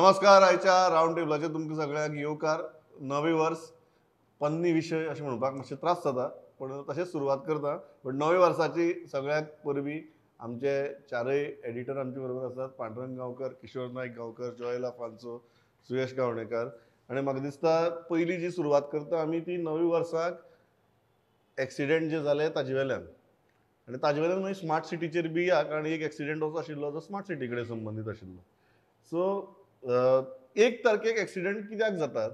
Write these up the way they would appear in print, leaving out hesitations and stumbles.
नमस्कार. आयच्या रावंड टेबलाचे तुमकां सगळ्यांक येवकार. नवे वर्स पन्नी विशय अशें म्हणपाक मातशे त्रास जाता, पण तशेंच सुरवात करता. पण नवे वर्साची सगळ्यात परबीं आमचे चारय एडिटर आमचे बरोबर आसात. पांडुरंग गांवकर, किशोर नायक गांवकर, जोएल आफान्सो, सुयश गावणेकार. आनी म्हाका दिसता पयली जी सुरवात करता आमी ती नवे वर्साक एक्सिडेंट जे जाले ताजे वेल्यान. आनी ताजे वेल्यान मागीर स्मार्ट सिटीचेर बी या, कारण एक एक्सिडेंट असो आशिल्लो जो स्मार्ट सिटी कडेन संबंदीत आशिल्लो. सो 1 तारखेक एक्सिडेंट कित्याक जातात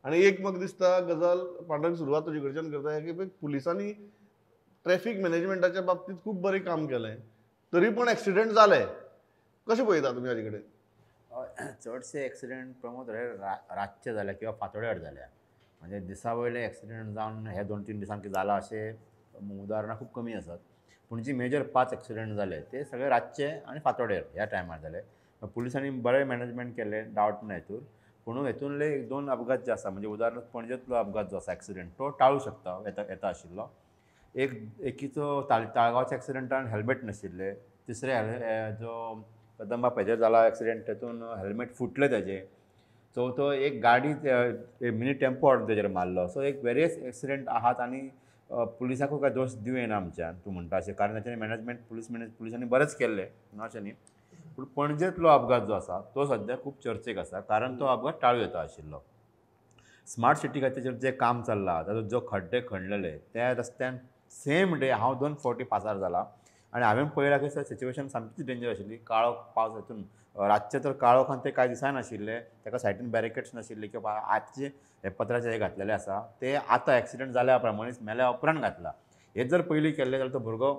आनी एक म्हाका दिसता गजाल पांडुरंग सुरवात तुजे कडच्यान करता की पुलिसांनी ट्रॅफिक मॅनेजमेंटाच्या बाबतींत खूब बरें काम केलें, तरी पूण एक्सिडेंट जाले. कशें पळयता तुमी हाजे कडेन? चडशे एक्सिडेंट प्रमोद रातचे जाल्या किंवा फांतोड्यार जाल्या. म्हणजे दिसा वयले एक्सिडेंट जावन हे 2-3 दिसांक जाला अशे उदाहरणां खूब कमी आसात. पूण जी मेजर 5 एक्सिडेंट जाले ते सगळे रातचे आनी फांतोड्यार ह्या टायमार जाले. पुलिसांनी बरें मॅनेजमेंट केलें, डावट ना हेतूर. पूण हेतूनले 1-2 अपघात जे आसा, म्हणजे उदाहरणार्थ पणजेंतलो अपघात जो आसा एक्सिडेंट तो टाळूं शकता येता आशिल्लो. एकीचो ताळगांवच्या एक्सिडेंटान हेल्मेट नाशिल्ले. तिसरे जो कदंबा पेजेर जाला एक्सिडेंट तेतून हेल्मेट फुटले तेजे. चवथो एक गाडी मिनी टेम्पो हाडून तेजेर मारलो. सो एक वेरियस एक्सिडेंट आहात आनी पुलिसांकूय काय दोश दिवं येना आमच्यान तूं म्हणटा अशें, कारण तांच्यानी मॅनेजमेंट पुलिसांनी बरेंच केल्लें ना अशें न्ही. पूण पणजेंतलो अपघात जो आसा तो सद्या खूब चर्चेक आसा, कारण तो अपघात टाळूं येता आशिल्लो. स्मार्ट सिटी खातीर जें काम चल्लां, तातूंत जो खड्डे खणलेले त्या रस्त्यान सेम डे हांव 2 फावटी पासार जाला आनी हांवें पळयलां की सिच्युएशन सामकीच डेंजर आशिल्ली. काळोख पावस हितून रातचे तर काळोखान ते कांय दिसानाशिल्ले, ताका सायडीन बॅरिकेड्स नाशिल्ले किंवा आजचे हे पत्राचे हे घातलेले आसा ते आतां एक्सिडेंट जाल्या प्रमाणेच मेल्या उपरांत घातला. हेच जर पयलीं केल्लें जाल्यार तो भुरगो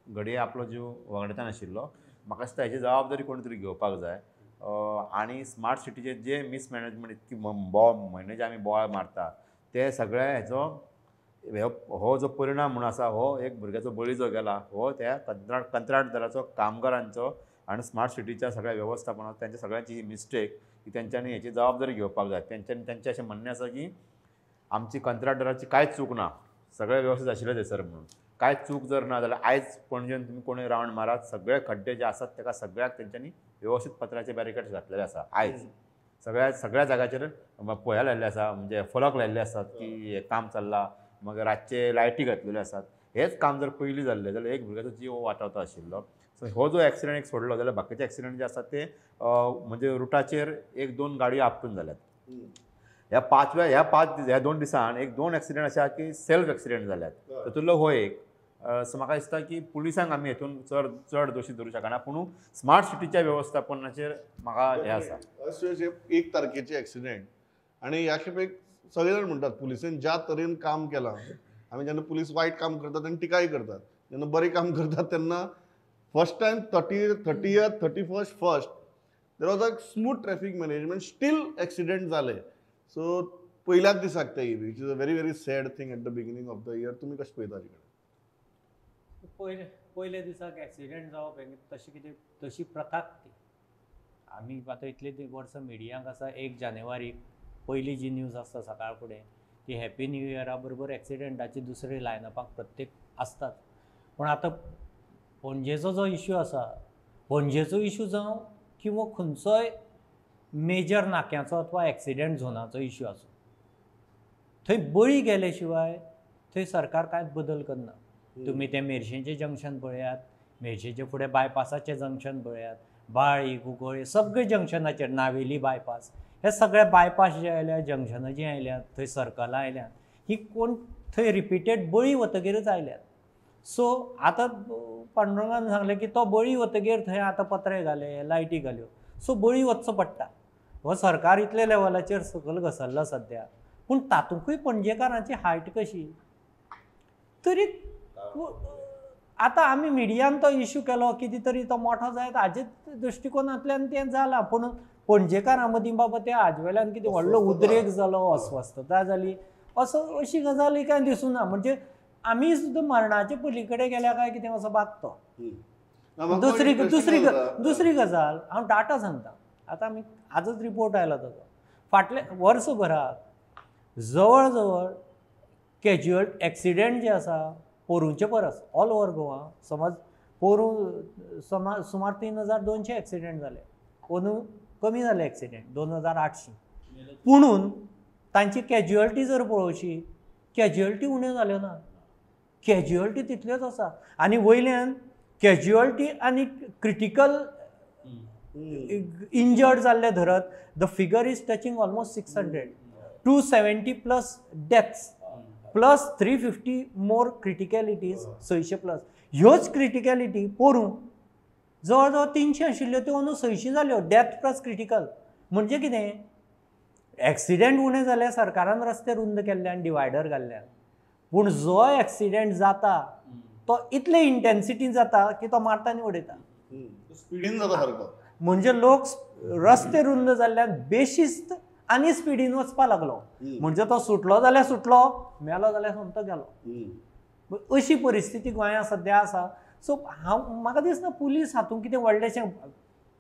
घडये आपलो जीव वगडता नाशिल्लो. म्हाका दिसता हेची जबाबदारी कोण तरी घेवपाक जाय. आनी स्मार्ट सिटीचे जे मिसमॅनेजमेंट इतकी म्हयने जे आमी बोवाळ मारता ते सगळे हेजो हो जो परिणाम म्हणून आसा, हो एक भुरग्याचो बळी जो गेला हो त्या कंत्राटदाराचो, कामगारांचो आनी स्मार्ट सिटीच्या सगळ्या वेवस्थापनात त्यांच्या सगळ्यांची ही मिस्टेक की तेंच्यांनी हेची जबाबदारी घेवपाक जाय. तेंचें अशें म्हणणें आसा की आमची कंत्राटदाराची कांयच चूक ना, सगळें वेवस्थीत आशिल्लें थंयसर म्हणून. कांयच चूक जर ना जाल्यार आयज पणजेन तुमी कोणूय रावंड मारात, सगळे खड्डे जे आसात ताका सगळ्याक तेंच्यांनी वेवस्थीत पत्राचे बॅरिकेड्स घातलेले आसा. आयज सगळ्या जाग्याचेर पोया लायल्ले आसा, म्हणजे फलक लायल्ले आसात की हें काम चल्लां. मागीर रातचे लायटी घातलेले आसात. हेच काम जर पयलीं जाल्लें जाल्यार एक भुरग्याचो जीव वाटावता आशिल्लो. सो हो जो एक्सिडेंट एक सोडलो जाल्यार बाकीचे एक्सिडेंट जे आसात ते म्हणजे रुटाचेर 1-2 गाडयो आपटून जाल्यात. ह्या 2 दिसान 1-2 एक्सिडेंट अशे आसा की सेल्फ एक्सिडेंट जाल्यात. तातूंतलो हो एक. सो म्हाका दिसता की पुलिसांक आमी हेतून चड दोशी धरूं शकना, पूण स्मार्ट सिटीच्या वेवस्थापनाचेर म्हाका हें आसा. 1 तारखेचे एक्सिडेंट आनी ह्या सगळे जाण म्हणटात पुलिसेन ज्या तरेन काम केलां. आमी जेन्ना पुलीस वायट काम करतात तेन्ना टिकाय करतात, जेन्ना बरें काम करतात तेन्ना first time 30th 31st first there was a smooth traffic management, steel accident जाले. सो पयल्याच दिसाक ते which is a very sad thing at the beginning of the year. तुमी कशें पळयता हाजे कडेन? पयले दिसाक एक्सिडेंट जावप तशी कितें तशी प्रथाच ती. आमी आतां इतले वर्सां मिडियांक आसा, 1 जानेवारीक पयली जी न्यूज आसता सकाळ फुडें ती हॅपी न्यू इयरा बरोबर एक्सिडेंटाची दुसरी लायनअपाक प्रत्येक आसतात. पूण आतां पणजेचो जो इश्यू आसा, पणजेचो इश्यू जावं किंवा खंयचोय मेजर नाक्याचो अथवा एक्सिडेंट झोनाचो इश्यू आसूं, थंय बळी गेले शिवाय थंय सरकार कांयच बदल करना. तुमी तें मेर्शेचें जंक्शन पळयात, मेर्शेचे फुडें बायपासाचें जंक्शन पळयात, बाळी, कुंकळे सगळे जंक्शनाचेर, नावेली बायपास, हे सगळे बायपास जे आयल्या, जंक्शनां जीं आयल्यात, थंय सर्कलां आयल्यात, ही कोण थंय रिपिटेड बळी वतकीरच आयल्यात. सो आतां पांडुरंगान सांगलें की तो बळी वतकीर थंय आतां पत्रे घाले, लायटी घाल्यो, सो बळी वचचो पडटा. हो सरकार इतले लेवलाचेर सकयल घसरला सद्या. पूण तातूंकूय पणजेकारांची हायट कशी? तरी आतां आमी मिडियान तो इश्यू केलो, कितें तरी तो मोठो जायत हाजे दृश्टिकोनांतल्यान तें जालां. पूण पणजेकारां मदीं बाबा त्या हाजे वेल्यान कितें व्हडलो उद्रेक जालो, अस्वस्थता जाली, अशी गजाली कांय दिसूं ना. म्हणजे आमी सुद्दां मरणाचे पलीकडे गेल्या काय कितें असो बागतो. दुसरी गजाल हांव डाटा सांगता. आतां आमी आजच रिपोर्ट आयला ताचो. फाटल्या वर्सभराक जवळ जवळ कॅज्युअल एक्सिडेंट जे आसा पोरूंचे परस ऑल ओवर गोवा समज पोरूं सुमार 3200 एक्सिडेंट जाले. अंदू कमी जाले एक्सिडेंट 2800 पुणून तांची कॅज्युअलिटी जर पळोवची कॅज्युअलिटी उण्यो जाल्यो ना कॅज्युअलिटी तितल्योच आसा आनी वयल्यान कॅज्युअलिटी आनी क्रिटिकल इंजर्ड जाल्ले धरत the figure is touching almost 600 270 plus deaths plus 350 more criticalities 600 plus ह्योच क्रिटिकॅलिटी पोरूं जवळ जवळ 300 आशिल्ल्यो त्यो अंदू 600 जाल्यो डेथ प्लस क्रिटिकल म्हणजे कितें एक्सिडेंट उणे जाले सरकारान रस्ते रुंद केल्ले आनी डिवायडर घाल्ल्यान पूण जो एक्सिडेंट जाता तो इतले इंटेन्सिटीन जाता की तो मारता आनी उडयता स्पिडीन जाता सारको म्हणजे लोक रस्ते रुंद जाल्ल्यान बेशिस्त आनी स्पिडीन वचपा लागलो म्हणजे तो सुटलो जाल्यार सुटलो मेलो जाल्यार सोमतो गेलो अशी परिस्थिती गोंयांत सद्या आसा सो म्हाका दिसना पुलीस हातूंत कितें व्हडलेशें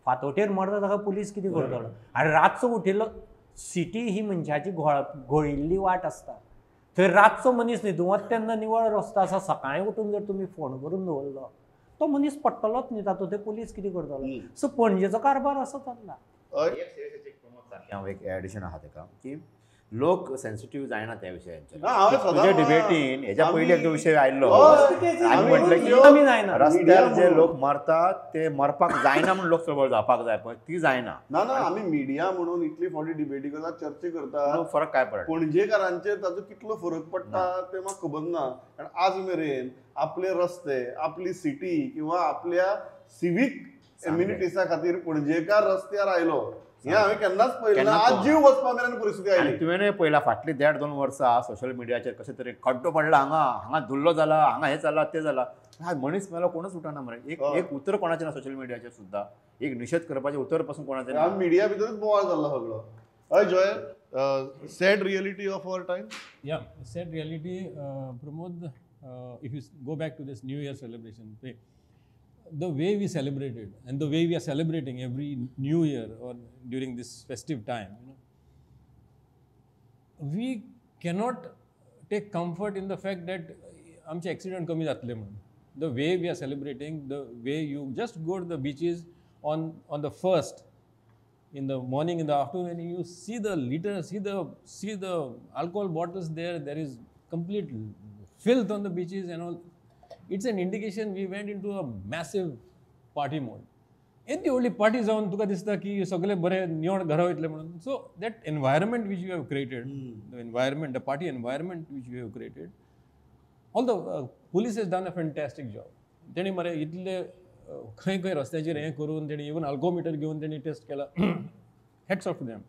फातोटेर मरता ताका पुलीस कितें करतलो आनी रातचो उठिल्लो सिटी ही मनशाची घोळिल्ली वाट आसता थंय रातचो मनीस न्हिदूवत तेन्ना निवळ रस्तो आसा सकाळीं उठून जर तुमी फोन करून दवरलो तो मनीस पडटलोच न्ही तातूंत ते पुलीस कितें करतलो सो पणजेचो कारबार असो चल्ला हांव एक एडिशन आहा ताका की लोक सेन्सिटिव्ह जायना त्या विशयांचेर हांवें सदां तुज्या डिबेटीन हेच्या पयलीं एक विशय आयिल्लो हय. आमी म्हटलें की आमी जायना रस्त्यार जे लोक मरतात ते मरपाक जायना म्हणून लोक चळवळ जावपाक जाय पळय ती जायना ना ना आमी मिडिया म्हणून इतली फावटी डिबेटी करतात चर्चा करतात म्हणून फरक काय पडटा पणजेकारांचेर ताचो कितलो फरक पडटा ते म्हाका खबर ना कारण आज मेरेन आपले रस्ते आपली सिटी किंवा आपल्या सिवीक एम्युनिटीसा खातीर पणजेकार रस्त्यार आयलो हे हांवें केन्नाच पळयलें ना आज जीव वचपा मेरेन परिस्थिती आयली तुवें पळयला फाटली 1.5-2 वर्सां सोशल मिडियाचेर कशें तरी खड्डो पडला हांगा धुल्लो जाला हांगा हे जाला ते जाला हा मनीस मेलो कोणूच उठना मरे एक उतर कोणाचें ना सोशल मिडियाचेर सुद्दां एक निशेध करपाचें उतर पासून कोणाचें ना मिडिया भितरूच बोवाळ जाल्लो सगळो हय Joy sad reality of our time Yeah, sad reality, Pramod, if you go back to this New Year celebration, the way we celebrated and the way we are celebrating every New Year or during this festive time, we cannot take comfort in the fact that आमचे accident कमी जातले म्हणून. The way we are celebrating, the way you just go to the beaches on the first, in the morning, in the afternoon, and you see the liters, see the alcohol bottles there. There is complete filth on the beaches and all. It's an indication we went into a massive party mode. And the only party जाऊन तुका दिसता की सगळे बरे निवड घरा वयतले म्हणून. So that environment which we have created, the environment, the party environment which we have created, all the police has done a fantastic job. तेणी मरे इतले खंय खंय रस्त्याचेर हें करून तेणी इवन अल्कोमिटर घेवन तेणी टेस्ट केला hats off to them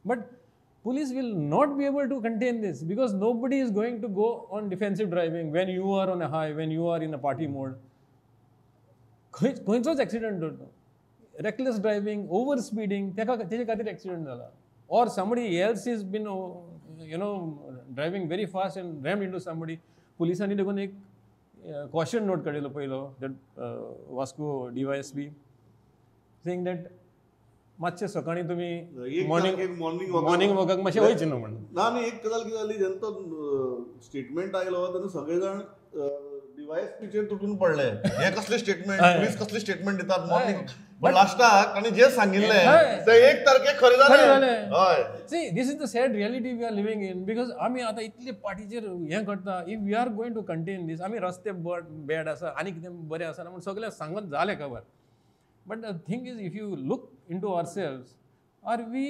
but police will not be able to contain this because nobody is going to go on defensive driving when you are on a high, when you are in a party mode. खंयचोच accident जाता reckless driving, over speeding, तेजे खातीर accident जाला or somebody else has been driving very fast and rammed into somebody. पुलिसांनी देखून एक caution note काडिल्लो पयलो that Vasco DYSP saying that मातशें सकाळीं तुमी मॉर्निंग वॉकाक मातशें वयचें न्हू म्हणून ना आनी एक गजाल कितें जाली जेन्ना तो स्टेटमेंट आयलो तेन्ना सगळे जाण डीवायएसपीचेर तुटून पडले हे कसले स्टेटमेंट पुलीस कसले स्टेटमेंट दितात मॉर्निंग पण लास्टाक तांणी जे सांगिल्लें ते 1 तारखेक खरें जालें हय see this is the sad reality we are living in because आमी आतां इतले पार्टीचेर हें करता if we are going to contain this आमी रस्ते बॅड आसा आनी कितें बरें आसा म्हणून सगळ्यांक सांगून जालें खबर but the thing is if you look into ourselves, are we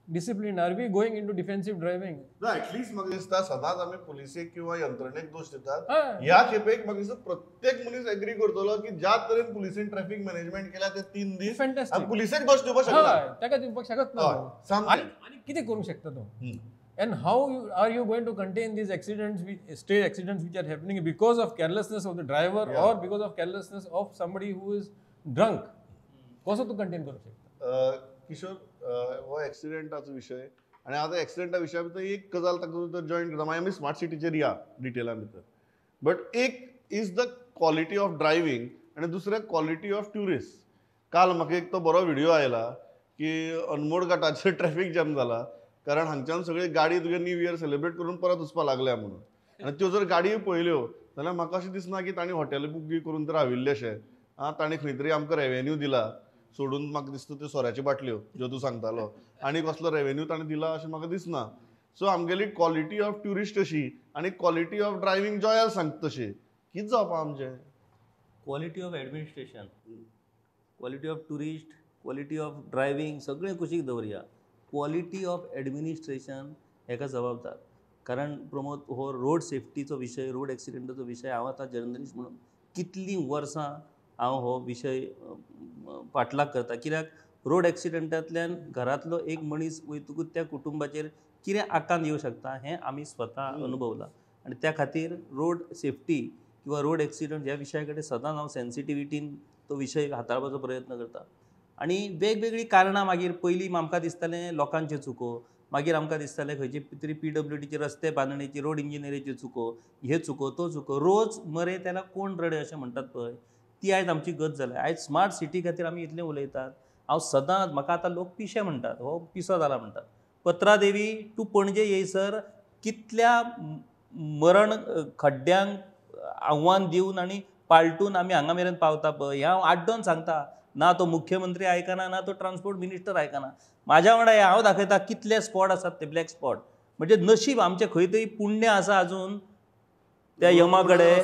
disciplined? Are we going into defensive driving? ना ऍटलीस्ट म्हाका दिसता सदांच आमी पुलिसेक किंवा यंत्रणेक दोश दितात ह्या खेपेक म्हाका दिसता प्रत्येक मनीस एग्री करतलो की ज्या तरेन पुलिसेन ट्रॅफिक मॅनेजमेंट केला ते 3 दीस आमी पुलिसेक दोश दिवपाक शकना ताका दिवपाक शकत ना आनी कितें करूंक शकता तो and how are you going to contain these accidents state accidents which are happening because of carelessness of the driver or because of carelessness of somebody who is drunk कसो तूं कंटेन करूंक शकता किशोर हो एक्सिडेंटाचो विशय आनी आतां एक्सिडेंटा विशया भितर एक गजाल ताका जॉयन करता मागीर आमी स्मार्ट सिटीचेर या डिटेलान भितर बट एक is the quality of driving आनी दुसरें क्वॉलिटी ऑफ ट्युरिस्ट काल म्हाका एक तो बरो व्हिडिओ आयला की अनमोड घाटाचेर ट्रॅफिक जॅम जाला कारण हांगच्यान सगळे गाडी तुगे न्यू इयर सेलिब्रेट करून परत वचपाक लागल्या म्हणून आनी त्यो जर गाडयो पळयल्यो जाल्यार म्हाका अशें दिसना की तांणी हॉटेल बूक बी करून तर राविल्ले अशें तांणी खंय तरी आमकां रेवेन्यू दिला सोडून म्हाका दिसता त्यो सोऱ्याच्यो बाटल्यो ज्यो तूं सांगतालो आनी कसलो रेवेन्यू ताणें दिला अशें म्हाका दिसना. सो आमगेली क्वॉलिटी ऑफ ट्युरिस्ट अशी आनी क्वॉलिटी ऑफ ड्रायव्हिंग जॉयाल सांगता तशी. कितें जावपा आमचें? Quality of administration, quality of tourist, quality of driving सगळें कुशीक दवरया. क्वॉलिटी ऑफ एडमिनिस्ट्रेशन हेका जबाबदार. कारण प्रमोद, हो रोड सेफ्टीचो विशय, रोड एक्सिडेंटाचो विशय, हांव आतां जर्नलिस्ट म्हणून कितलीं वर्सां हांव हो विशय फाटलाग करता. कित्याक रोड एक्सिडेंटांतल्यान घरांतलो एक मनीस वयतकूच त्या कुटुंबाचेर कितें आकांत येवं शकता हें आमी स्वता अनुभवलां. आनी त्या खातीर रोड सेफ्टी किंवा रोड एक्सिडंट ह्या विशया कडेन सदांच हांव सेन्सिटिविटीन तो विशय हाताळपाचो प्रयत्न करता. आनी वेगवेगळीं कारणां, मागीर पयलीं आमकां दिसतालें लोकांच्यो चुको, मागीर आमकां दिसतालें खंयचे तरी PWDचे रस्ते बांदणेची, रोड इंजिनियरीच्यो चुको, हे चुको तो चुको, रोज मरे त्याला कोण रडे अशें म्हणटात पळय, ती आयज आमची गत जाल्या. आयज स्मार्ट सिटी खातीर आमी इतलें उलयतात. हांव सदांच, म्हाका आतां लोक पिशे म्हणटात, हो पिसो जाला म्हणटात. पत्रादेवी टू पणजे येयसर कितल्या मरण खड्ड्यांक आव्हान दिवन आनी पाळटून आमी हांगा मेरेन पावता पळय, हें हांव आड्डोन सांगता. ना तो मुख्यमंत्री आयकना, ना तो ट्रान्सपोर्ट मिनिस्टर आयकना. म्हाज्या वांगडा हांव दाखयता कितले स्पॉट आसात ते ब्लॅक स्पॉट. म्हणजे नशीब आमचें खंय तरी पुण्य आसा अजून त्या यमा कडेन.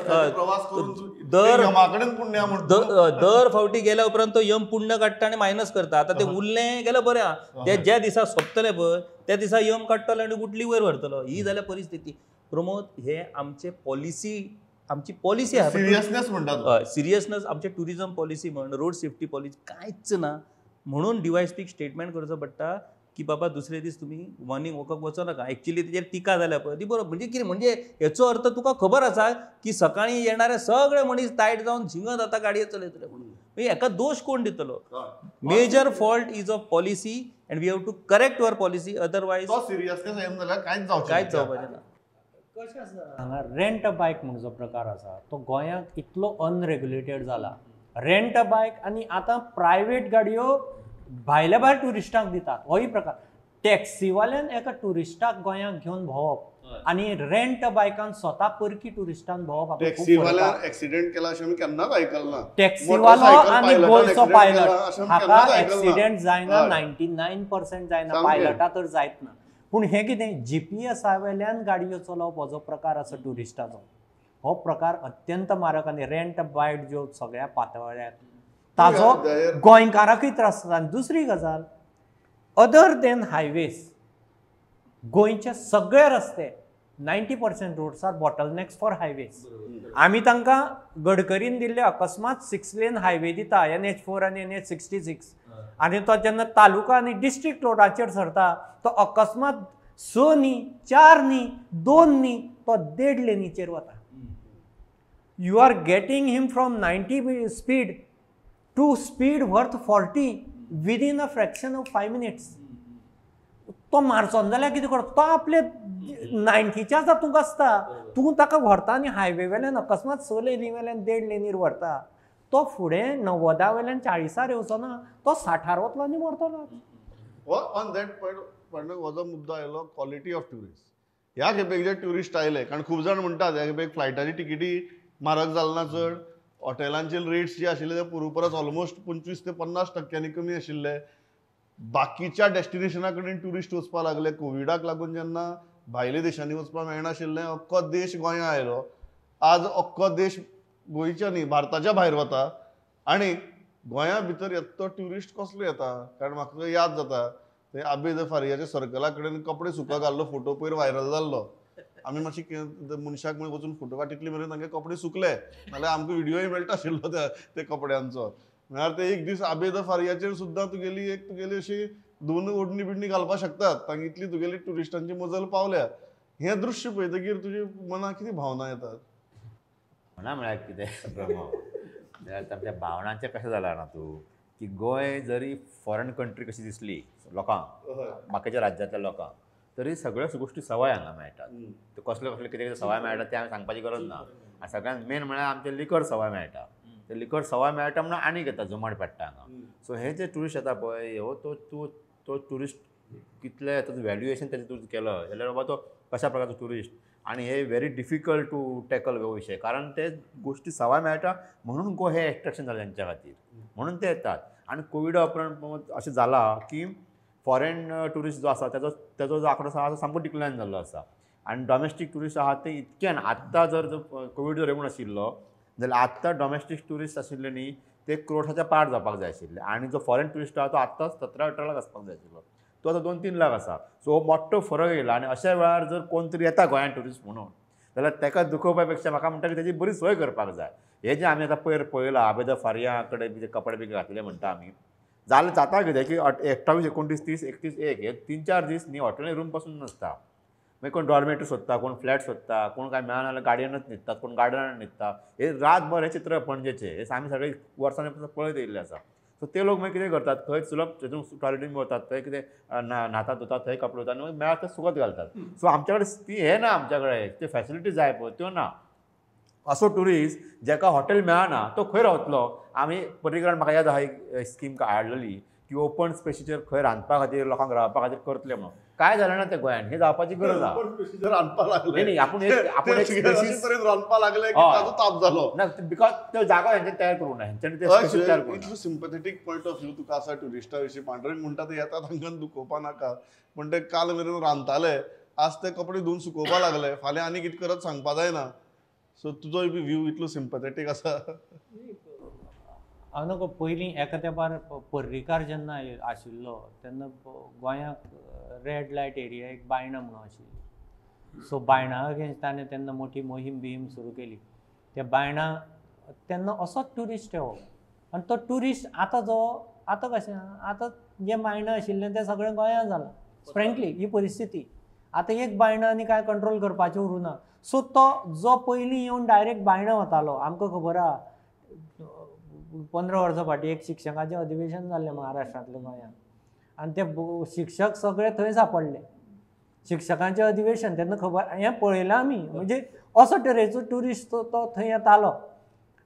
दर फावटी गेल्या उपरांत तो यम पुण्य काडटा आनी मायनस करता. आतां तें उरलें गेल्यार बरें आहा. ते ज्या दिसा सोंपतलें पळय त्या दिसा यम काडटलो आनी गुटली वयर व्हरतलो. ही जाल्यार परिस्थिती. प्रमोद, हे आमचे पॉलिसी, आमची पॉलिसी आहा. सिरियसनेस म्हणटात. सिरियसनेस, आमचे टुरिजम पॉलिसी म्हण, रोड सेफ्टी पॉलिसी कांयच ना. म्हणून DYSPक स्टेटमेंट करचो पडटा की बाबा दुसरे दीस तुम्ही मॉर्निंग वॉकाक वचो नाका. एक्चुअली तेजेर टिका जाल्या पळय ती बरोबर. म्हणजे कितें, म्हणजे हेचो अर्थ तुका खबर आसा की सकाळीं येणारे सगळे मनीस टायट जावन झिंगत आतां गाडये चलयतले म्हणून. हेका दोश कोण दितलो? Major fault is of policy and we have to correct your policy. Otherwise seriousness येम जाल्यार कांयच जावपाचें ना. हांगा रेंट अ बायक म्हणून जो प्रकार आसा तो गोंयांत इतलो अनरेग्युलेटेड जाला. रेंट अ बायक आनी आतां प्रायवेट गाडयो भायल्या भायर टुरिस्टांक दितात. होय प्रकार. टॅक्सीवाल्यान एका टुरिस्टाक गोंयांत घेवन भोंवप आनी रेंट अ बायकान स्वता परकी टुरिस्टान भोंवप. टॅक्सीवाल्यान एक्सिडेंट केला अशें आमी केन्नाच आयकलें ना. टॅक्सीवालो आनी गोंयचो पायलट हाका एक्सिडेंट जायना. 99% जायना. पायलटा तर जायत ना. पूण हें कितें, GPS वेल्यान गाडयो चलोवप हो जो प्रकार आसा टुरिस्टाचो, हो प्रकार अत्यंत मारक. आनी रेंट अ बायक ज्यो सगळ्या पातळ्यार ताजो गोंयकाराकूय त्रास जाता. आनी दुसरी गजाल, अदर देन हायवेज गोंयचे सगळे रस्ते 90% roads are bottlenecks for highways. आमी तांकां गडकरीन दिल्ले अकस्मात 6 लेन हायवे दिता, NH4 आनी NH66. आनी तो जेन्ना तालुका आनी डिस्ट्रिक्ट रोडाचेर सरता तो अकस्मात 6 न्ही, 4 न्ही, 2 न्ही, तो 1.5 लेनीचेर वता. You are getting him from 90 speed to speed worth 40 within a fraction of 5 minutes. तो मारचोन जाल्यार कितें करता, तो आपले 90च्या तातूंत आसता. तूं ताका व्हरता आनी हायवे वेल्यान अकस्मात 6 लेनी वेल्यान 1.5 लेनीर व्हरता. तो फुडें 90 वेल्यान 40 येवचो ना, तो 60 वतलो आनी मरतलो. ऑन दॅट पॉयंट हो जो मुद्दो आयलो, क्वॉलिटी ऑफ ट्युरिस्ट. ह्या खेपेक जे ट्युरिस्ट आयले, कारण खूब जाण म्हणटात ह्या खेपेक फ्लायटाची तिकेटी म्हारग जाल ना चड, हॉटेलांचे रेट्स जे आशिल्ले ते पूर्व परस ऑलमोस्ट 25 ते 50% कमी आशिल्ले. बाकीच्या डेस्टिनेशना कडेन ट्युरिस्ट वचपाक लागले. कोविडाक लागून जेन्ना भायल्या देशांनी वचपाक मेळनाशिल्लें, अख्खो देश गोंया आयलो. आज अख्खो देश गोंयच्या न्ही भारताच्या भायर वता. आनी गोंया भितर येता तो ट्युरिस्ट कसलो येता? कारण म्हाका याद जाता ते आबे फारियाच्या सर्कला कडेन कपडे सुकूंक घाल्लो फोटो पयर व्हायरल जाल्लो. आमी मातशी मनशाक वचून फोटो काडटितले मेरेन तांगे कपडे सुकले, नाल्यार आमकां व्हिडियोय मेळटा आशिल्लो त्या कपड्यांचो. म्हळ्यार ते एक दीस आबे फारियाचेर सुद्दां तुगेली अशी 2 ओडणी बिडणी घालपाक शकतात. तांगे इतली तुगेली ट्युरिस्टांची मजल पावल्या. हें दृश्य पळयतकीर तुजे मनाक कितें भावना येतात? म्हणा म्हळ्यार कितें प्रमोद, आमच्या भावनांचें कशें जालां ना तूं, की गोंय जरी फॉरेन कंट्री कशी दिसली लोकांक, बाकीच्या राज्यांतल्या लोकांक, तरी सगळ्यो गोश्टी सवाय हांगा मेळटात. त्यो कसल्यो कितें सवाय मेळटा तें हांवें सांगपाची गरज ना. आनी सगळ्यांत मेन म्हळ्यार आमचें लिकर सवाय मेळटा. ते लिकर सवाय मेळटा म्हणून आनीक येता, जुमाड पडटा हांगा. सो हे जे ट्युरिस्ट येता पळय, हो तो ट्युरिस्ट कितले ताचो व्हॅल्युएशन तेजें तूं केलो जाल्यार बाबा तो कशा प्रकारचो ट्युरिस्ट. आनी हे व्हेरी डिफिकल्ट टू टॅकल हो विशय, कारण ते गोश्टी सवाय मेळटा म्हणून हे एट्रॅक्शन जालें तेंच्या खातीर, म्हणून ते येतात. आनी कोविडा उपरांत अशें जाला की फॉरेन टुरिस्ट जो आसा तेजो जो आंकडो आसा सामको डिक्लायन जाल्लो आसा आनी डॉमेस्टीक टुरिस्ट आहा ते इतक्यान आत्तां जर कोवीड जर येवून आशिल्लो जाल्यार आत्तां डॉमेस्टीक टुरिस्ट आशिल्ले न्ही ते क्रोर्साच्या पार जावपाक जाय आशिल्ले आनी जो फॉरेन टुरिस्ट आहा तो आत्ताच 17-18 लाख आसपाक जाय आशिल्लो तो आतां 2-3 लाख आसा. सो मोठो फरक येयला आनी अशा वेळार जर कोण तरी येता गोंयांत टुरिस्ट म्हणून जाल्यार ताका दुखोवपा पेक्षा म्हाका म्हणटा की तेजी बरी सोय करपाक जाय. हे जे आमी आतां पयर पळयलां आबेद फार्या कडेन जे कपडे बी घातले म्हणटा आमी जालें जाता कितें की 28, 29, 30, 31 हे 3-4 दीस न्ही हॉटेली रूम पासून नासता. मागीर कोण डॉर्मेटरी सोदता, कोण फ्लॅट सोदता, कोण काय मेळना जाल्यार गाडयेनच न्हिदतात, कोण गार्डनान न्हिदता. हे रातभर हे चित्र पणजेचे हे आमी सगळे वर्सांनी पळयत येयल्ले आसा. सो ते लोक मागीर कितें करतात खंय सुलभ हितून टॉयलेटीन वतात थंय कितें न्हातात धुतात थंय कपडे वतात आनी मेळत ते सुकत घालतात. सो आमच्या कडेन ती हे ना आमच्या कडेन ते फॅसिलिटी जाय पळय त्यो ना. असो ट्युरिस्ट जाका हॉटेल मेळना तो खंय रावतलो. आमी पर्रीकरान म्हाका याद आहा एक स्कीम हाडलेली की ओपन स्पेसीचेर खंय रांदपा खातीर लोकांक रावपा खातीर करतले म्हणून. काय जालें ना ते गोंयांत हे जावपाची गरज आहा. रांदपा लागले नाही आपूण एक स्पेसीस रांदपा लागले की ताजो ताप जालो ना बिकॉज तो जागो हेंच्यानी तयार करूं ना हेंच्यानी ते स्पेसीस तयार करूं. इतलो सिंपथेटीक पॉयंट ऑफ व्यू तुका आसा ट्युरिस्टा विशीं पांढरंग म्हणटा ते येतात हांगा दुखोवपा नाका पण ते काल मेरेन रांदताले आज ते कपडे धुवन सुकोवपा लागले फाल्यां आनी कितें करत सांगपा जायना. सो तुजोय बी व्यू इतलो सिंपथेटीक आसा. हांव नकळो पयलीं एका तेंपार पर्रीकार जेन्ना आशिल्लो तेन्ना गोंयांत रेड लायट एरिया एक बायणां म्हणून आशिल्ली. सो बायणां अगेन्स्ट ताणें तेन्ना मोठी मोहीम सुरू केली. ते बायणां तेन्ना असोच ट्युरिस्ट येवप आनी तो ट्युरिस्ट आतां कशें आतां जे बायणां आशिल्ले ते सगळें गोंयांत जालां. फ्रँकली ही परिस्थिती आतां एक बायणां आनी कांय कंट्रोल करपाचें उरूना. सो तो जो पयलीं येवन डायरेक्ट बायणां वतालो आमकां खबर आहा 15 वर्सां फाटीं एक शिक्षकाचें अधिवेशन जाल्लें महाराष्ट्रांतल्या गोंयांत आनी ते शिक्षक सगळे थंय सांपडले. शिक्षकांचें अधिवेशन तेन्ना खबर हें पळयलां आमी म्हणजे असो तरेचो ट्युरिस्ट तो थंय येतालो.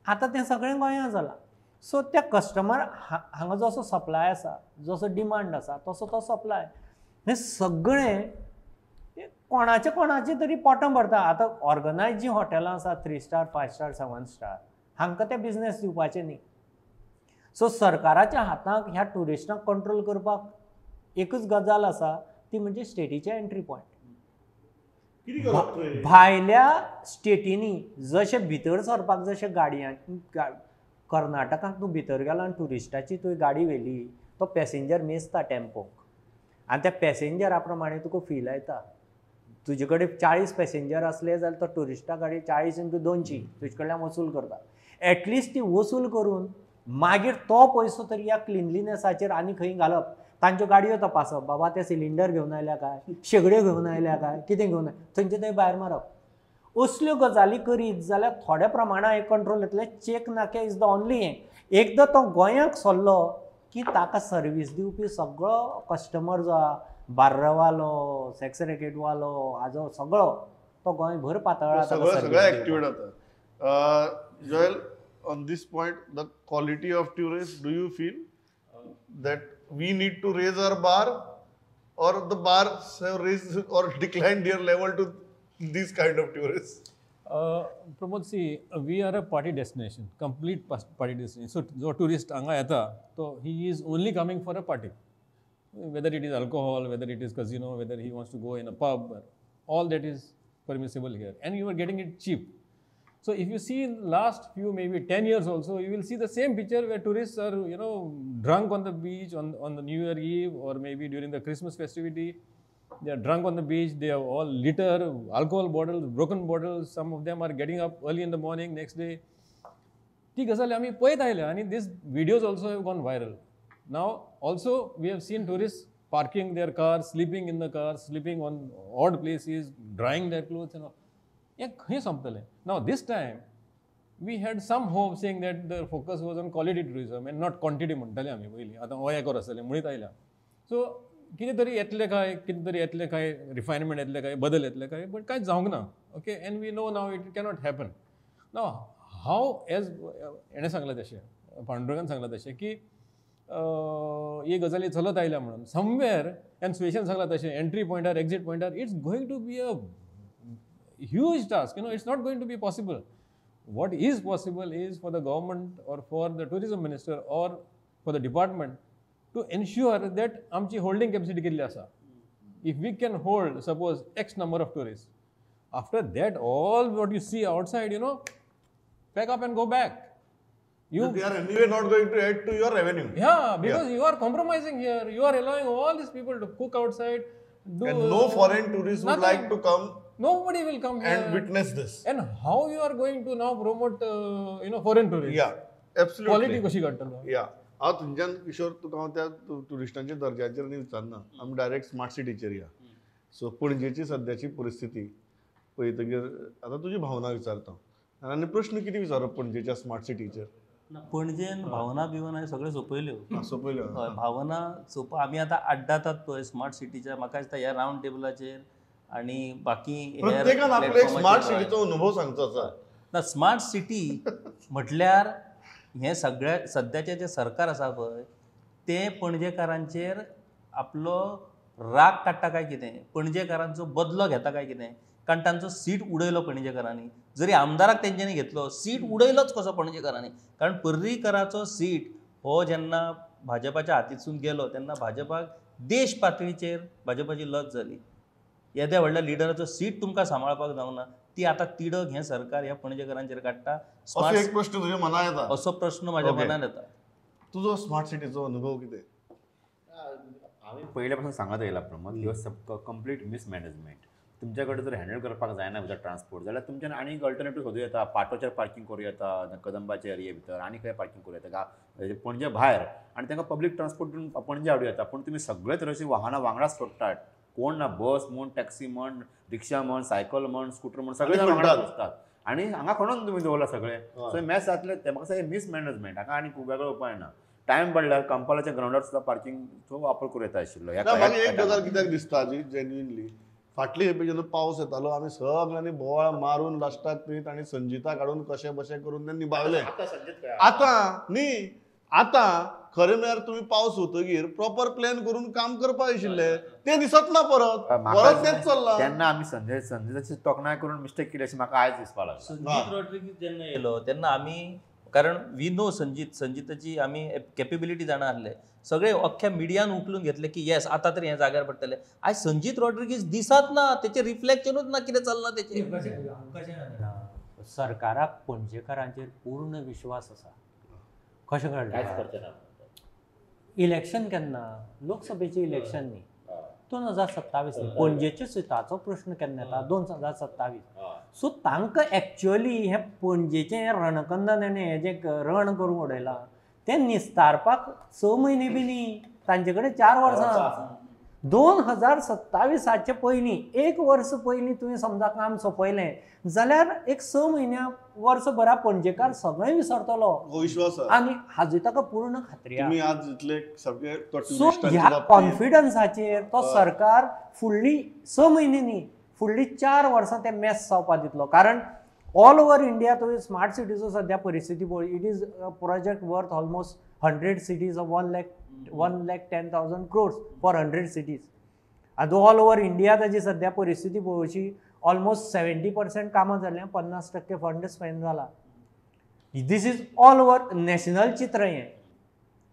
आतां तें सगळें गोंयांत जालां. सो त्या कस्टमर हांगा जसो सप्लाय आसा जसो डिमांड आसा तसो तो सप्लाय हें सगळें कोणाचे तरी पोटां भरता. आतां ऑर्गनायज जीं हॉटेलां आसात 3 स्टार 5 स्टार 7 स्टार हांकां ते बिझनेस दिवपाचे न्ही. सो सरकाराच्या हातांत ह्या ट्युरिस्टांक कंट्रोल करपाक एकच गजाल आसा ती म्हणजे स्टेटीचे एंट्री पॉयंट. भायल्या स्टेटींनी जशे भितर सरपाक जशे गाडयांनी कर्नाटकांत तूं भितर गेलो आनी ट्युरिस्टाची तुवें गाडी व्हेली तो पॅसेंजर मेजता टॅम्पोक आनी त्या पॅसेंजरा प्रमाणे तुका फी लायता. तुजे कडेन 40 पॅसेंजर असले जाल्यार तो ट्युरिस्टा गाडी 40 × 200 तुजे कडल्यान वसूल करता. एटलिस्ट ती वसूल करून मागीर तो पयसो तरी ह्या क्लिनलिनेसाचेर आनी खंय घालप. तांच्यो गाडयो तपासप बाबा ते सिलिंडर घेवन आयल्या काय शेगड्यो घेवन आयल्या काय कितें घेवन थंयचे थंय भायर मारप. असल्यो गजाली करीत जाल्यार थोड्या प्रमाणात एक कंट्रोल येतले. चेक नाके इज द ओन्ली हें. एकदां तो गोंयांत सरलो की ताका सर्वीस दिवपी सगळो कस्टमर जो आहा बार्रवालो सेक्स रॅकेटवालो हाजो सगळो तो गोंयभर पातळ्ळा. सगळ्या एक्टिव्ह जाता. Joel on this point the quality of tourists, do you feel that we need to raise our bar or the bars have raised or declined their level to these kind of tourists? Pramod, see, we are a party destination, complete party destination. So, जो tourist हांगा येता, so he is only coming for a party. Whether it is alcohol, whether it is casino, whether he wants to go in a pub, all that is permissible here. And you are getting it cheap. So, if you see in the last few, maybe 10 years also, you will see the same picture where tourists are, drunk on the beach on the New Year Eve or maybe during the Christmas festivity. They are drunk on the beach, they have all litter, alcohol bottles, broken bottles. Some of them are getting up early in the morning, next day. ती गजाल आमी पळयत आयले आनी these videos also have gone viral. Now, also we have seen tourists parking their cars, sleeping in the cars, sleeping on odd places, drying their clothes and all. हे संपतलें. Now this time we had some hope saying that the focus was on quality tourism and not quantity म्हणटाले आमी पयलीं. आतां हो एकोर आसतलें म्हणीत आयल्या. So कितें तरी येतलें काय रिफायनमेंट येतलें काय बदल येतले काय बट कांयच जावंक ना. Okay and we know now it cannot happen. Now how as हेणें सांगलां तशें पांडुरंगान सांगलां तशें की ही गजाली चलत आयल्या म्हणून समवेअर एंड स्पेशन सांगलां तशें एंट्री पॉयंटार एक्झीट पॉयंटार it's going to be a huge task. It's not going to be possible. What is possible is for the government or for the tourism minister or for the department to ensure that आमची holding capacity कितली आसा. If we can hold, suppose, X number of tourists, after that, all what you see outside, pack up and go back. They are anyway not going to add to your revenue. Yeah, because you are compromising here. You are allowing all these people to cook outside. And no foreign tourists would like to come Nobody will come here. and witness this. And how you are going to now promote, foreign tourists? Yeah, absolutely. Quality कशी काडटलो? या हांव थंयच्यान किशोर तुका हांव त्या टुरिस्टांच्या दर्ज्याचेर न्ही विचारना आमी direct smart सिटीचेर या. सो पणजेची सद्याची परिस्थिती पळयतकीर आतां तुजी भावना विचारता आनी प्रश्न कितें विचारप पणजेच्या स्मार्ट सिटीचेर. पणजेन भावना बिवना हे सगळे सोंपयल्यो. सोंपयल्यो. हय, भावना आमी आतां आड्डातात पळय स्मार्ट सिटीच्या, म्हाका दिसता ह्या रावंड टेबलाचेर आनी बाकी प्रत्येकान आपलो एक स्मार्ट सिटीचो अनुभव सांगचो आसा. ना स्मार्ट सिटी म्हटल्यार हें सगळ्या सद्याचें जें सरकार आसा पळय तें पणजेकारांचेर आपलो राग काडटा काय कितें, पणजेकारांचो बदलो घेता काय कितें, कारण तांचो सीट उडयलो पणजेकारांनी. जरी आमदाराक तेंच्यांनी घेतलो, सीट उडयलोच कसो पणजेकारांनी. कारण पर्रीकराचो सीट हो जेन्ना भाजपाच्या हातींतसून गेलो तेन्ना भाजपाक देश पातळीचेर भाजपाची लज जाली. येद्या व्हडल्या लिडराचो सीट तुमकां सांबाळपाक जावना, ती आतां तिडक हें सरकार ह्या पणजेकारांचेर काडटा. असो एक प्रश्न तुज्या मनांत येता. असो प्रश्न म्हाज्या मनांत येता. तुजो स्मार्ट सिटीचो अनुभव कितें? हांवें पयल्या पासून सांगत येयला Pramod, he was complete mismanagement. तुमच्या कडेन जर हँडल करपाक जायना विथ ट्रान्सपोर्ट जाल्यार तुमच्यान आनीक अल्टरनेटीव सोदूं येता. पाटोचेर पार्किंग करूं येता, कदंबाच्या एरिये भितर आनी खंय पार्किंग करूं येता पणजे भायर, आनी तांकां पब्लीक ट्रान्सपोर्ट पणजे हाडूं येता. पूण तुमी सगळे तरेची वाहनां वांगडाच सोडटात. कोण ना बस म्हण, टॅक्सी म्हण, रिक्षा म्हण, सायकल म्हण, स्कूटर म्हण, सगळे जाण वांगडाच आसतात. आनी हांगा खणून तुमी दवरला सगळे. सो मॅस जातले ते. म्हाका दिसता मिसमॅनेजमेंट. हांगा आनी खूब वेगळो उपाय ना. टायम पडल्यार कंपालाच्या ग्रावंडार सुद्दां पार्किंगचो वापर करूं येता आशिल्लो. म्हाका एक गजाल कित्याक दिसता जी जेन्युइनली फाटली खेपे जेन्ना पावस येतालो आमी सगळ्यांनी बोवाळ मारून लास्टाक थंय तांणी संजिता काडून कशें बशें करून तें निभावलें. आतां न्ही, आतां खरें म्हळ्यार तुमी पावस वतकीर प्रॉपर प्लॅन करून काम करपाक आशिल्लें, तें दिसत ना परत तेंच चल्लां. तेन्ना आमी संजयची तोखणाय करून मिस्टेक केली अशें म्हाका आयज दिसपाक लागला. संजीत रॉड्रिगीज जेन्ना येयलो तेन्ना आमी, कारण वी नो संजीताची आमी कॅपेबिलिटी जाणा आसले, सगळे अख्ख्या मिडियान उखलून घेतले की येस आतां तरी हें जाग्यार पडटलें. आयज संजीत रॉड्रिगीज दिसत ना, तेचें रिफ्लेक्शनूच ना कितें चल्लां तेचें. सरकाराक पणजेकारांचेर पूर्ण विश्वास आसा. कशें कळटा? इलेक्शन केन्ना? लोकसभेचें इलेक्शन न्ही, 2027 न्ही. पणजेच्या सिटाचो प्रश्न केन्ना येता? 2027. सो तांकां एक्च्युअली हें पणजेचें रणकंदन आनी हें जें रण करून उडयलां तें निस्तारपाक 6 म्हयने बी न्ही, तांचे कडेन 4 वर्सां. 2027 पयलीं 1 वर्स पयलीं तुवें समजा काम सोंपयलें जाल्यार एक 6 म्हयन्या वर्सभरा पणजेकार सगळें विसरतलो विश्वास आनी हाजी ताका पूर्ण खात्री आहा. तुम्ही आज इतले सगळे सो ह्या कॉन्फिडन्साचेर तो सरकार फुडली 6 म्हयने न्ही, फुडली 4 वर्सां ते मॅस जावपाक दितलो. कारण ऑल ओवर इंडिया तुवें स्मार्ट सिटीचो सद्या परिस्थिती पळय, it is a project worth almost 100 cities of 1,10,000 crores for 100 cities. आनी ऑल ओवर इंडिया ताची सद्या परिस्थिती पळोवची, ऑलमोस्ट 70% कामां जाल्ल्यां 50% फंड स्पेंड जाला. This is all over national चित्र हें.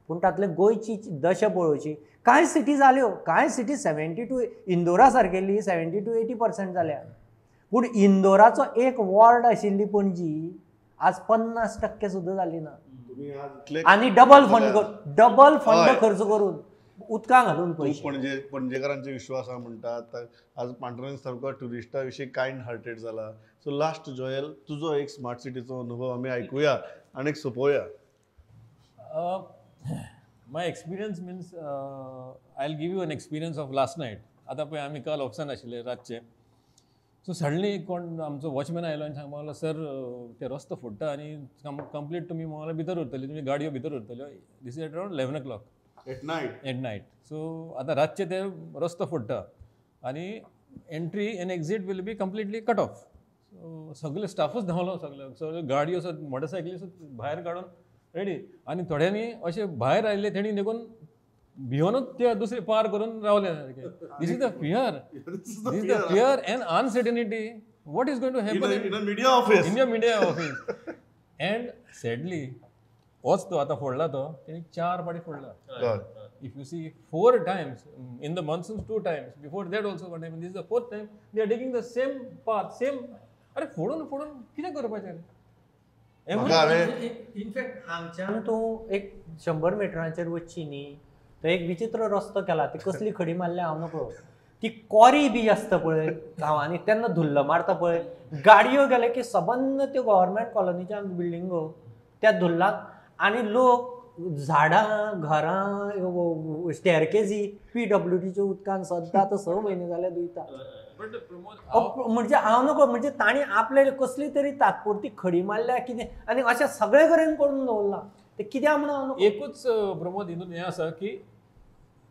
पूण तातले गोंयची दशा पळोवची. कांय सिटी जाल्यो, कांय सिटी 70 to इंदोरा सारकेली 70 to 80% जाल्या. पूण इंदोराचो एक वॉर्ड आशिल्ली पणजी आज 50% सुद्दां जाली ना. आनी डबल फंड खर्च करून उदकां घालून पयशे. पणजेकारांचे विश्वास आहा म्हणटात. आज पांडुरंग सारको टुरिस्टा विशीं कायंड हार्टेड जाला. सो लास्ट जोयल तुजो एक स्मार्ट सिटीचो अनुभव आमी आयकुया आनी सोपोवया. My experience means I will give you an experience of last night. आतां पळय आमी काल ऑफिसान आशिल्ले रातचे. सो सडनली कोण आमचो वॉचमॅन आयलो आनी सांगपाक लागलो सर ते रस्तो फोडटा आनी कंप्लीट तुमी म्हाका भितर उरतली, तुमी गाडयो भितर उरतल्यो. This is at around 11 o'clock at night. So आतां रातचे ते रस्तो फोडटा आनी entry and exit will be completely cut off. So सगळे स्टाफूच धांवलो, सगळे गाडयो मोटरसायकली भायर काडून रेडी. आनी थोड्यांनी अशे भायर आयिल्ले तेणी देखून भिवनूच ते दुसरे पार करून रावले. This is the fear and uncertainty. What is going to happen in a media office? In your media office. And sadly, होच तो आतां फोडला तो तेणी 4 फाटी फोडला. हय. If you see 4 times in the monsoons, 2 times. Before that also one time. This is the 4th time. They are taking the same path, same. अरे फोडून कितें करपाचें रे? म्हाका हांवें इनफॅक्ट हांगच्यान तूं एक 100 मिटरांचेर वचची न्ही, तो एक विचित्र रस्तो केला. ती कसली खडी मारल्या हांव नकळो. ती कॉरी बी आसता पळय गांवांनी, तेन्ना धुल्ल मारता पळय, गाडयो गेले की सबंद त्यो गव्हर्मेंट कॉलनीच्या बिल्डिंगो त्या धुल्लाक, आनी लोक झाडां घरां स्टेअरकेजी PWDच्या उदकान सद्दां तो 6 म्हयने जाले धुयता. म्हणजे हांव नको, म्हणजे ताणी आपले कसली तरी तात्पुरती खडी मारल्या कितें, आनी अशें सगळे कडेन करून दवरला. ते कित्याक म्हणून हांव नको. एकूच प्रमोद हितून हें आसा की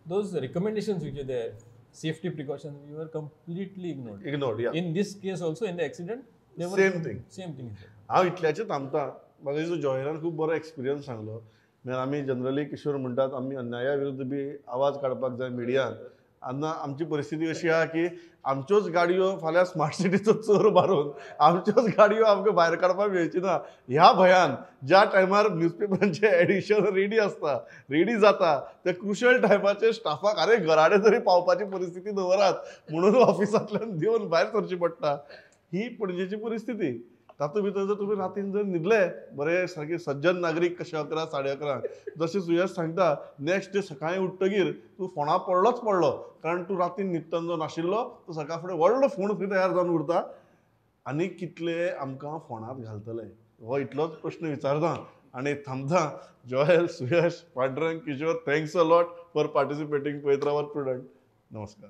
those recommendations which are there, safety precautions, you were completely ignored. Ignored. या In this case also, in the accident, they were Same thing. Same thing. is there. हांव इतल्याचें थांबता. म्हाका दिसता जॉयरान खूब बरो एक्सपिरियन्स सांगलो. म्हणजे आमी जनरली किशोर म्हणटात आमी अन्याया विरुद्ध बी आवाज काडपाक जाय मिडियान. आतां आमची परिस्थिती अशी आहा की आमच्योच गाडयो फाल्यां स्मार्ट सिटीचो चोर मारून आमच्योच गाडयो आमकां भायर काडपाक मेळची ना ह्या भयान ज्या टायमार न्यूजपेपरांचे एडिशन रेडी जाता त्या क्रुशल टायमाचेर स्टाफाक अरे घराडे तरी पावपाची परिस्थिती दवरात म्हणून ऑफिसांतल्यान देवन भायर सरची पडटा. ही पणजेची परिस्थिती. तातूंत भितर जर तुमी रातीन जर न्हिदले बरे सारके सज्जन नागरीक कशे 11, 11:30 जशें सुयश सांगता नेक्स्ट डे सकाळीं उठ्ठगीर तूं फोंडा पडलो कारण तूं रातीन न्हिदतना जो नाशिल्लो तो सकाळ फुडें व्हडलो फोंड खंय तयार जावन उरता. आनी कितले आमकां फोंडांत घालतले हो इतलोच प्रश्न विचारता आनी थांबता. Joel, Suyash, Pandurang, Kishore, thanks a lot for participating. पळयत रावात प्रुडंट. नमस्कार.